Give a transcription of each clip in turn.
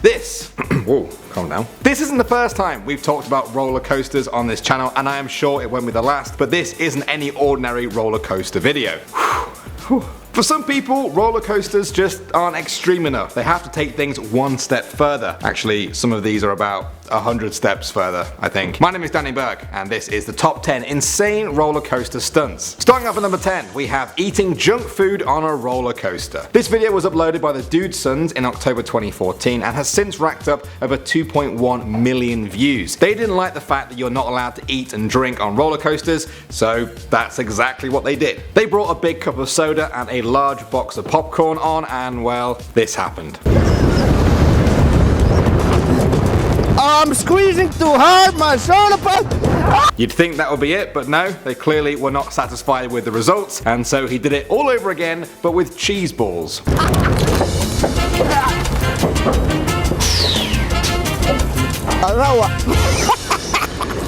This, whoa, calm down. This isn't the first time we've talked about roller coasters on this channel, and I am sure it won't be the last, but this isn't any ordinary roller coaster video. For some people, roller coasters just aren't extreme enough. They have to take things one step further. Actually, some of these are about 100 steps further, I think. My name is Danny Burke, and this is the top 10 insane roller coaster stunts. Starting off at number 10, we have eating junk food on a roller coaster. This video was uploaded by the Dude Sons in October 2014 and has since racked up over 2.1 million views. They didn't like the fact that you're not allowed to eat and drink on roller coasters, so that's exactly what they did. They brought a big cup of soda and a large box of popcorn on, and well, this happened. I'm squeezing too hard, my soda pop! You'd think that would be it, but no, they clearly were not satisfied with the results, and so he did it all over again, but with cheese balls.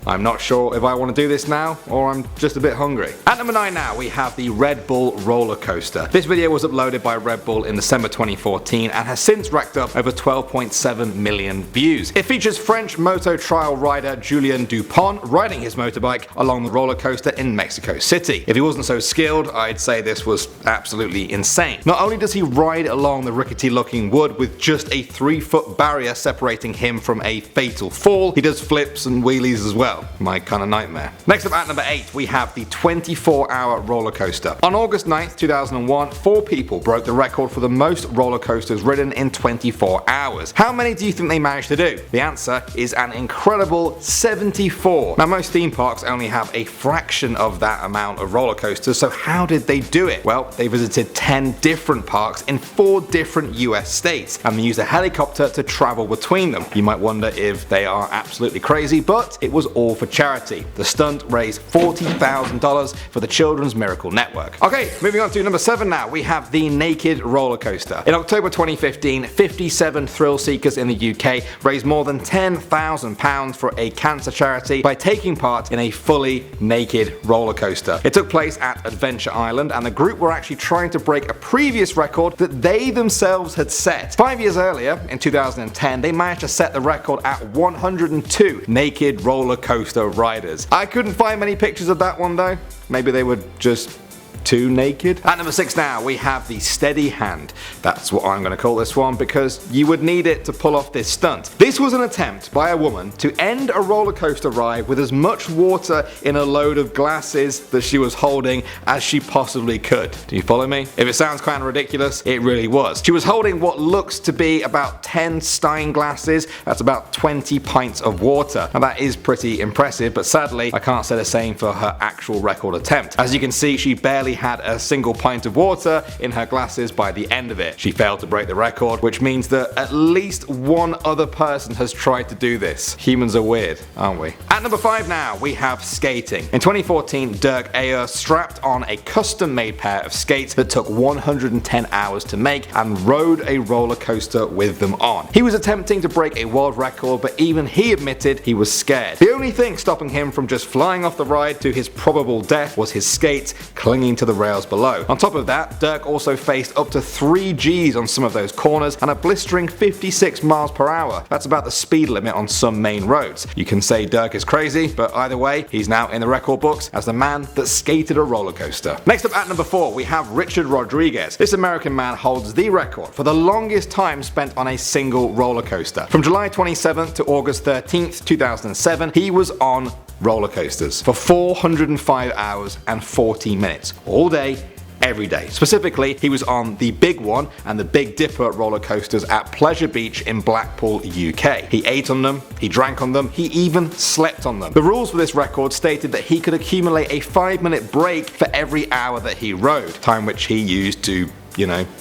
I'm not sure if I want to do this now, or I'm just a bit hungry. At number 9 now, we have the Red Bull roller coaster. This video was uploaded by Red Bull in December 2014 and has since racked up over 12.7 million views. It features French moto trial rider Julien Dupont riding his motorbike along the roller coaster in Mexico City. If he wasn't so skilled, I'd say this was absolutely insane. Not only does he ride along the rickety looking wood with just a 3-foot barrier separating him from a fatal fall, he does flips and wheelies as well. My kind of nightmare. Next up at number 8, we have the 24-hour roller coaster. On August 9th, 2001, 4 people broke the record for the most roller coasters ridden in 24 hours. How many do you think they managed to do? The answer is an incredible 74. Now, most theme parks only have a fraction of that amount of roller coasters, so how did they do it? Well, they visited 10 different parks in 4 different US states, and they used a helicopter to travel between them. You might wonder if they are absolutely crazy, but it was all for charity. The stunt raised $40,000 for the Children's Miracle Network. Okay, moving on to number 7 now, we have the Naked Roller Coaster. In October 2015, 57 thrill seekers in the UK raised more than £10,000 for a cancer charity by taking part in a fully naked roller coaster. It took place at Adventure Island, and the group were actually trying to break a previous record that they themselves had set. 5 years earlier, in 2010, they managed to set the record at 102 naked roller coaster riders. I couldn't find many pictures of that one though. Maybe they were just too naked. At number 6 now, we have the steady hand. That's what I'm going to call this one because you would need it to pull off this stunt. This was an attempt by a woman to end a roller coaster ride with as much water in a load of glasses that she was holding as she possibly could. Do you follow me? If it sounds kind of ridiculous, it really was. She was holding what looks to be about 10 Stein glasses. That's about 20 pints of water. Now that is pretty impressive, but sadly I can't say the same for her actual record attempt. As you can see, she barely had a single pint of water in her glasses by the end of it. She failed to break the record, which means that at least one other person has tried to do this. Humans are weird, aren't we? At number 5 now, we have skating. In 2014, Dirk Ayer strapped on a custom-made pair of skates that took 110 hours to make and rode a roller coaster with them on. He was attempting to break a world record, but even he admitted he was scared. The only thing stopping him from just flying off the ride to his probable death was his skates clinging to the rails below. On top of that, Dirk also faced up to 3 Gs on some of those corners and a blistering 56 miles per hour. That's about the speed limit on some main roads. You can say Dirk is crazy, but either way, he's now in the record books as the man that skated a roller coaster. Next up at number 4, we have Richard Rodriguez. This American man holds the record for the longest time spent on a single roller coaster. From July 27th to August 13th, 2007, he was on roller coasters for 405 hours and 40 minutes, all day, every day. Specifically, he was on the Big One and the Big Dipper roller coasters at Pleasure Beach in Blackpool, UK. He ate on them, he drank on them, he even slept on them. The rules for this record stated that he could accumulate a 5-minute break for every hour that he rode, time which he used to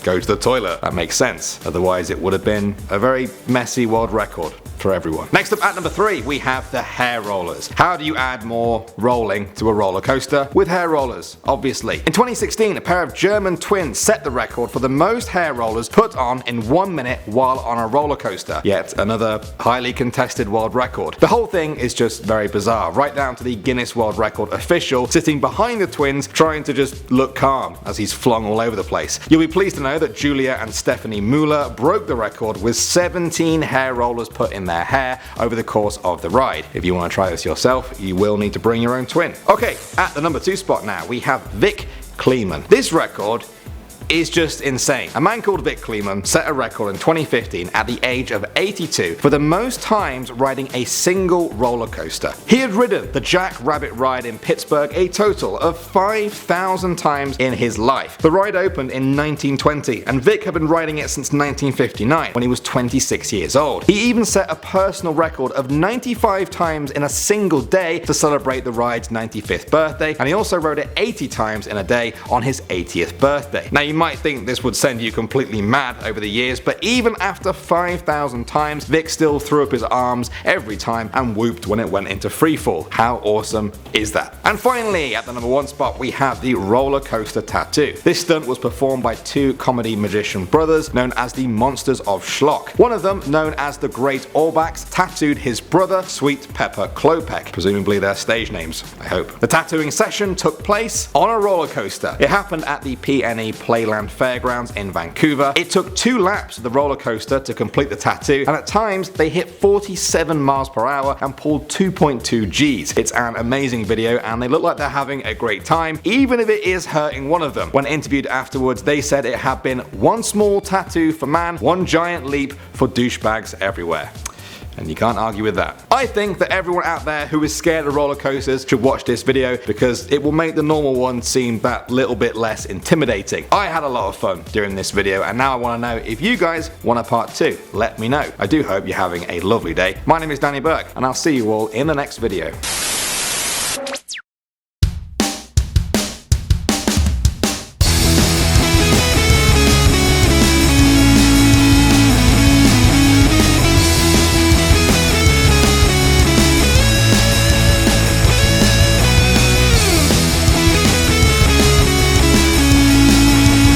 go to the toilet. That makes sense. Otherwise it would have been a very messy world record. for everyone. Next up at number 3, we have the hair rollers. How do you add more rolling to a roller coaster? With hair rollers, obviously. In 2016, a pair of German twins set the record for the most hair rollers put on in 1 minute while on a roller coaster. Yet another highly contested world record. The whole thing is just very bizarre, right down to the Guinness World Record official sitting behind the twins trying to just look calm as he's flung all over the place. You'll be pleased to know that Julia and Stephanie Mueller broke the record with 17 hair rollers put in their hair over the course of the ride. If you want to try this yourself, you will need to bring your own twin. Okay, at the number 2 spot now, we have Vic Kleman. This record is just insane. A man called Vic Kleman set a record in 2015 at the age of 82 for the most times riding a single roller coaster. He had ridden the Jack Rabbit ride in Pittsburgh a total of 5,000 times in his life. The ride opened in 1920 and Vic had been riding it since 1959 when he was 26 years old. He even set a personal record of 95 times in a single day to celebrate the ride's 95th birthday, and he also rode it 80 times in a day on his 80th birthday. Now you might think this would send you completely mad over the years, but even after 5,000 times, Vic still threw up his arms every time and whooped when it went into freefall. How awesome is that? And finally, at the number 1 spot, we have the roller coaster tattoo. This stunt was performed by 2 comedy magician brothers known as the Monsters of Schlock. One of them, known as the Great Orbaks, tattooed his brother, Sweet Pepper Klopek, presumably their stage names, I hope. The tattooing session took place on a roller coaster. It happened at the PNE Playland Fairgrounds in Vancouver. It took 2 laps of the roller coaster to complete the tattoo, and at times they hit 47 miles per hour and pulled 2.2 Gs. It's an amazing video and they look like they're having a great time, even if it is hurting one of them. When interviewed afterwards, they said it had been one small tattoo for man, one giant leap for douchebags everywhere. And you can't argue with that. I think that everyone out there who is scared of roller coasters should watch this video because it will make the normal one seem that little bit less intimidating. I had a lot of fun during this video and now I want to know if you guys want a part 2. Let me know. I do hope you're having a lovely day. My name is Danny Burke and I'll see you all in the next video.